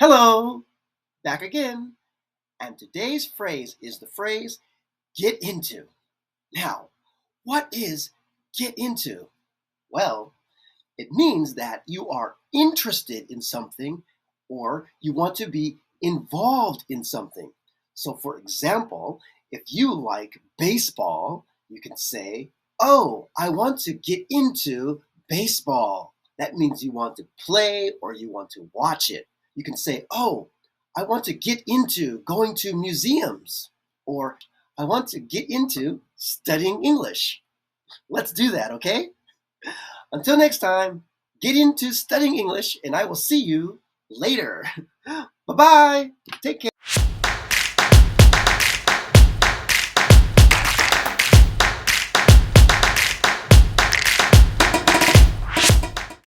Hello, back again. And today's phrase is the phrase get into. Now, what is get into? Well, it means that you are interested in something or you want to be involved in something. So, for example, if you like baseball, you can say, "Oh, I want to get into baseball." That means you want to play or you want to watch it. You can say, "Oh, I want to get into going to museums," or "I want to get into studying English." Let's do that, okay? Until next time, get into studying English, and I will see you later. Bye bye. Take care.